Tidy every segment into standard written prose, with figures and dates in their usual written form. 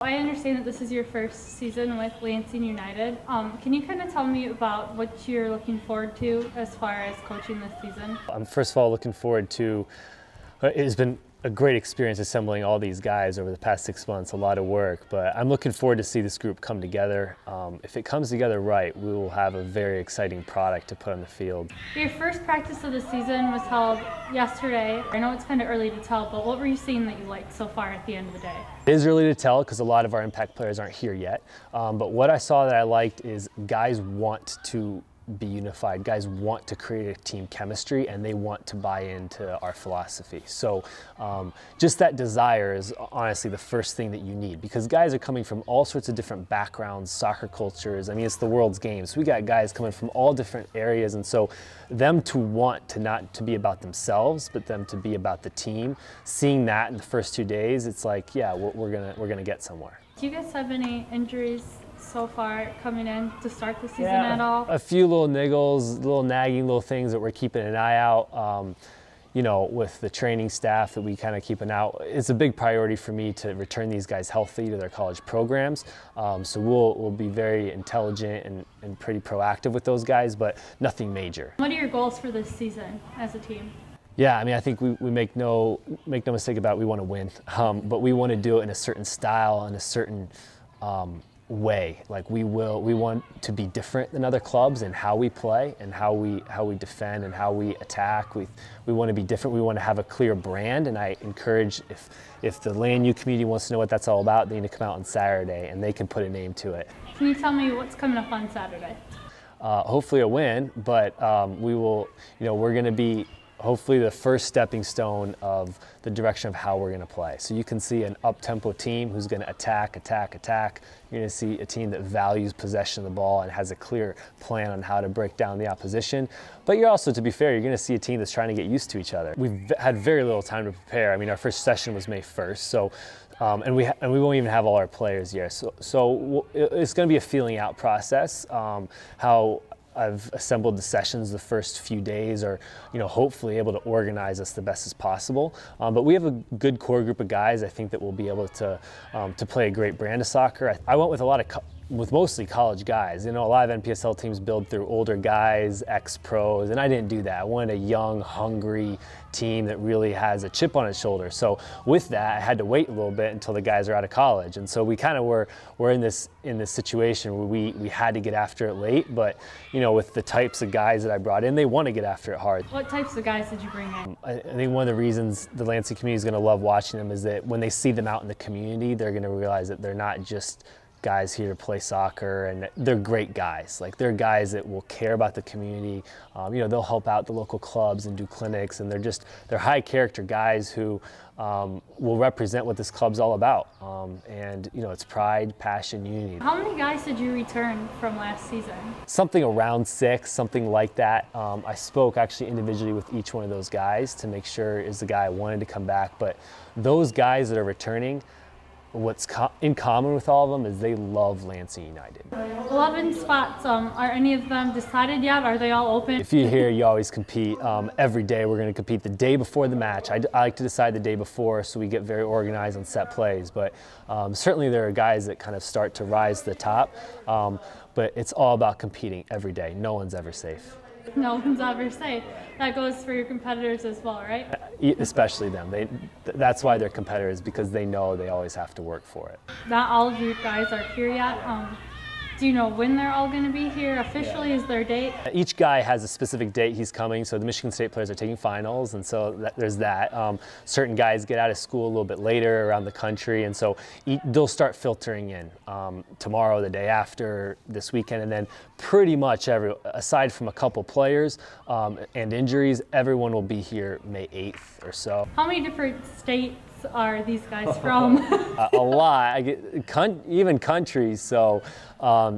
I understand that this is your first season with Lansing United. Can you kind of tell me about what you're looking forward to as far as coaching this season? I'm first of all looking forward to, it has been a great experience assembling all these guys over the past 6 months, a lot of work, but I'm looking forward to see this group come together. If it comes together right, we will have a very exciting product to put on the field. Your first practice of the season was held yesterday. I know it's kind of early to tell, but what were you seeing that you liked so far at the end of the day? It is early to tell because a lot of our impact players aren't here yet, but what I saw that I liked is guys want to be unified. Guys want to create a team chemistry and they want to buy into our philosophy. So just that desire is honestly the first thing that you need, because guys are coming from all sorts of different backgrounds, soccer cultures. I mean, it's the world's game. So we got guys coming from all different areas, and so them to want to not to be about themselves, but them to be about the team, seeing that in the first 2 days, it's like, yeah, we're gonna get somewhere. Do you guys have any injuries so far coming in to start the season at all? A few little niggles, little nagging little things that we're keeping an eye out. You know, with the training staff that we kind of keep an eye out. It's a big priority for me to return these guys healthy to their college programs. So we'll be very intelligent and pretty proactive with those guys, but nothing major. What are your goals for this season as a team? Yeah, I mean, I think we make no mistake about it, we want to win, but we want to do it in a certain style, in a certain way. Like we want to be different than other clubs in how we play and how we defend and how we attack. We want to be different. We want to have a clear brand, and I encourage if the LANU community wants to know what that's all about, they need to come out on Saturday and they can put a name to it. Can you tell me what's coming up on Saturday? Hopefully a win, but we will. You know, we're going to be hopefully the first stepping stone of the direction of how we're going to play. So you can see an up-tempo team who's going to attack. You're going to see a team that values possession of the ball and has a clear plan on how to break down the opposition. But you're also, to be fair, you're going to see a team that's trying to get used to each other. We've had very little time to prepare. I mean, our first session was May 1st, so and we won't even have all our players here. So it's going to be a feeling out process. How I've assembled the sessions the first few days are, you know, hopefully able to organize us the best as possible. But we have a good core group of guys, I think, that will be able to play a great brand of soccer. I went with with mostly college guys. You know, a lot of NPSL teams build through older guys, ex-pros, and I didn't do that. I wanted a young, hungry team that really has a chip on its shoulder. So with that, I had to wait a little bit until the guys are out of college. And so we kind of were in this situation where we had to get after it late, but you know, with the types of guys that I brought in, they want to get after it hard. What types of guys did you bring in? I think one of the reasons the Lansing community is going to love watching them is that when they see them out in the community, they're going to realize that they're not just guys here to play soccer, and they're great guys. Like, they're guys that will care about the community. You know, they'll help out the local clubs and do clinics, and they're high character guys who will represent what this club's all about. And you know, it's pride, passion, unity. How many guys did you return from last season? Something around 6, something like that. I spoke actually individually with each one of those guys to make sure is the guy I wanted to come back. But those guys that are returning, what's in common with all of them is they love Lansing United. 11 spots, are any of them decided yet? Are they all open? If you're here, you always compete. Every day we're going to compete the day before the match. I like to decide the day before so we get very organized on set plays, but certainly there are guys that kind of start to rise to the top, but it's all about competing every day. No one's ever safe. No one's ever safe. That goes for your competitors as well, right? Especially them. That's why they're competitors, because they know they always have to work for it. Not all of you guys are here yet. Do you know when they're all going to be here officially? Yeah. Is their date? Each guy has a specific date he's coming. So the Michigan State players are taking finals, and so there's that. Certain guys get out of school a little bit later around the country, and so they'll start filtering in tomorrow, the day after, this weekend, and then pretty much aside from a couple players and injuries, everyone will be here May 8th or so. How many different states are these guys from? A lot. Even countries. So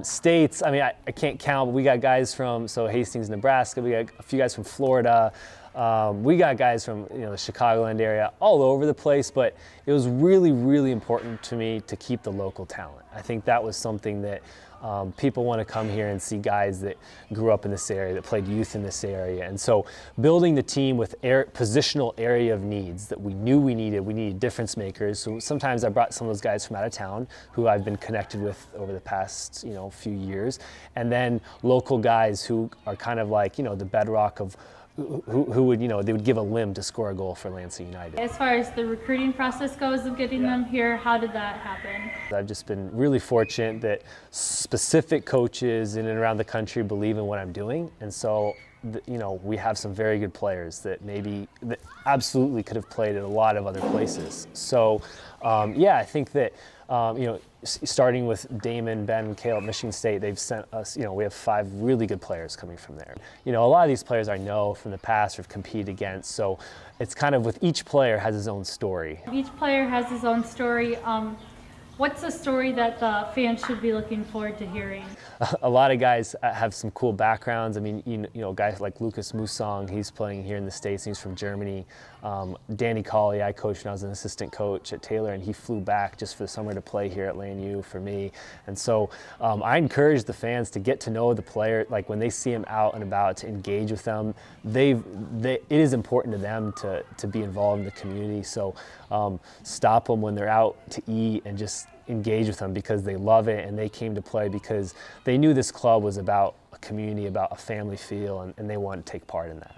states, I mean, I can't count, but we got guys from Hastings, Nebraska. We got a few guys from Florida. We got guys from the Chicagoland area, all over the place, but it was really, really important to me to keep the local talent. I think that was something that people want to come here and see guys that grew up in this area, that played youth in this area. And so building the team with positional area of needs that we knew we needed difference makers. So sometimes I brought some of those guys from out of town who I've been connected with over the past few years. And then local guys who are kind of like the bedrock of who would, they would give a limb to score a goal for Lansing United. As far as the recruiting process goes of getting them here, how did that happen? I've just been really fortunate that specific coaches in and around the country believe in what I'm doing. And so, we have some very good players that absolutely could have played at a lot of other places. So, I think that, starting with Damon, Ben, and Caleb at Michigan State, they've sent us, we have 5 really good players coming from there. A lot of these players I know from the past or have competed against, so it's kind of with each player has his own story. Each player has his own story. What's a story that the fans should be looking forward to hearing? A lot of guys have some cool backgrounds. I mean, guys like Lucas Musong, he's playing here in the States, he's from Germany. Danny Colley, I coached when I was an assistant coach at Taylor, and he flew back just for the summer to play here at LANU for me. And so I encourage the fans to get to know the player, like when they see him out and about, to engage with them. It is important to them to be involved in the community. So stop them when they're out to eat and just engage with them, because they love it and they came to play because they knew this club was about a community, about a family feel, and they wanted to take part in that.